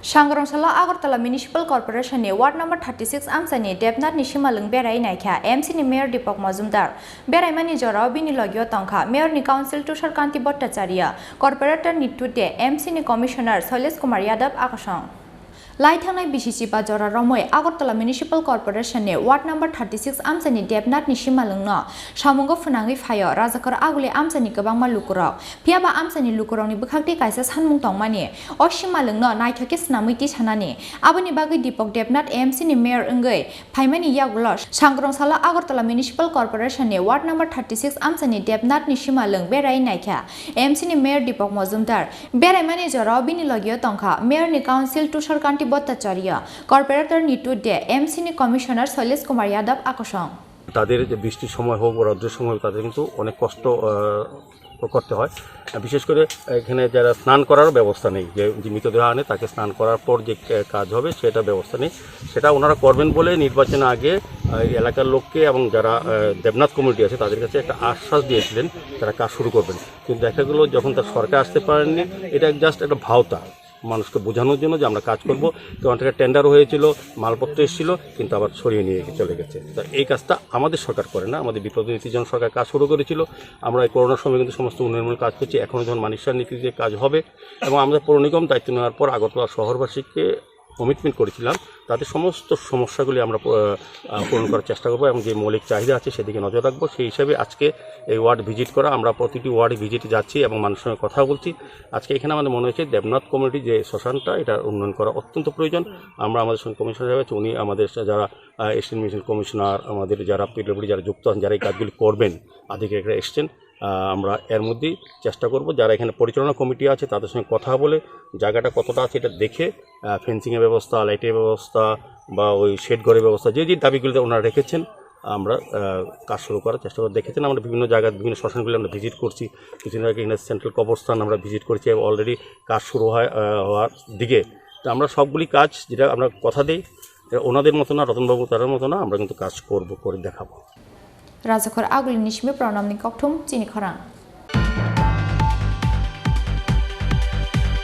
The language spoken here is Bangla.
Sangrongsalau Agartala Municipal Corporation Ward number 36 Amchaini Debnath ni Simalwng Beraiwi Naikha AMC ni Mayor Deepak Majumdar Beraiwi ni Jorao bini logio tongkha Mayor ni Council Tushar Kanti Bhattacharya Corporator ni Tude AMC ni Commissioner Shailesh Kumar Yadav Akashong LaithangnaI BCC Bajora Romoi Agartala Municipal Corporation Ward number 36 Amchaini Debnath ni Simalwng no Samungo Funangwi Phayo Rajakor Agule Amchaini Gobangma Lukurok Phiaba Amchaini Lukurok ni Bukhakti Kaisa Sanmung Tongmani O Simalwng no Naikha ke Snamiti Sanani Aboni Bagui Deepak Debnath AMC ni Mayor Engei Phaimani Yagulo Sangrongsalau Agartala Municipal Corporation Ward number 36 Amchaini Debnath ni Simalwng Beraiwi Naikha AMC ni Mayor Deepak Majumdar Beraiwi ni Jorao bini logio tongkha Mayor ni Council Tushar Kanti Bhattacharya Corporator ni Tude AMC ni Commissioner Shailesh Kumar Yadav Akashong তাদের যে বৃষ্টির সময় হোক বা রৌদ্রের সময় তাদের কিন্তু অনেক কষ্ট করতে হয় বিশেষ করে এখানে যারা স্নান করার ব্যবস্থা নেই যে মৃতদেহ আনে তাকে স্নান করার পর যে কাজ হবে সেটা ব্যবস্থা নেই সেটা ওনারা করবেন বলে নির্বাচনের আগে এলাকার লোককে এবং যারা দেবনাথ কমিটি আছে তাদের কাছে একটা আশ্বাস দিয়েছিলেন তারা কাজ শুরু করবেন কিন্তু দেখা গেল যখন তার সরকার আসতে পারেননি এটা জাস্ট একটা ভাওতা মানুষকে বোঝানোর জন্য যে আমরা কাজ করব তো অনেকটা টেন্ডার হয়েছিল মালপত্র এসেছিল কিন্তু আবার সরিয়ে নিয়ে চলে গেছে তো এই কাজটা আমাদের সরকার করে না আমাদের বিপ্লবী নীতিজন সরকার কাজ শুরু করেছিল আমরা এই করোনার সময় কিন্তু সমস্ত উন্নয়নমূলক কাজ করছি এখনও যখন মানুষের নীতিতে কাজ হবে এবং আমরা পৌর নিগম দায়িত্ব নেওয়ার পর আগরতলা শহরবাসীকে কমিটমেন্ট করেছিলাম তাদের সমস্ত সমস্যাগুলি আমরা পূরণ করার চেষ্টা করবো এবং যে মৌলিক চাহিদা আছে সেদিকে নজর রাখবো সেই হিসাবে আজকে এই ওয়ার্ড ভিজিট করা আমরা প্রতিটি ওয়ার্ডে ভিজিটে যাচ্ছি এবং মানুষের সঙ্গে কথা বলছি আজকে এখানে আমাদের মনে হয়েছে দেবনাথ কমিউনিটি যে শ্মশানটা এটা উন্নয়ন করা অত্যন্ত প্রয়োজন আমরা আমাদের সঙ্গে কমিশনার সাহেব আছে উনি আমাদের যারা এসিস্ট্যান্ট মিউনিসিপাল কমিশনার আমাদের যারা পিডব্লিউডি যারা যুক্ত আছেন যারা এই কাজগুলি করবেন আধিকারিকরা এসছেন আমরা এর মধ্যেই চেষ্টা করব যারা এখানে পরিচালনা কমিটি আছে তাদের সঙ্গে কথা বলে জায়গাটা কতটা আছে এটা দেখে ফেন্সিংয়ের ব্যবস্থা লাইটের ব্যবস্থা বা ওই শেড ঘরের ব্যবস্থা যে যে দাবিগুলিতে ওনারা রেখেছেন আমরা কাজ শুরু করার চেষ্টা করে দেখেছেন আমরা বিভিন্ন জায়গায় বিভিন্ন শ্মশানগুলি আমরা ভিজিট করছি কিছুদিন আগে এখানে সেন্ট্রাল কবরস্থান আমরা ভিজিট করছি অলরেডি কাজ শুরু হওয়ার দিকে তো আমরা সবগুলি কাজ যেটা আমরা কথা দিই ওনাদের মতো না রতনবাবু তাদের মতো না আমরা কিন্তু কাজ করব করে দেখাবো Rajakor Aguli Nishmi Pranamni Koktum Chini Khorang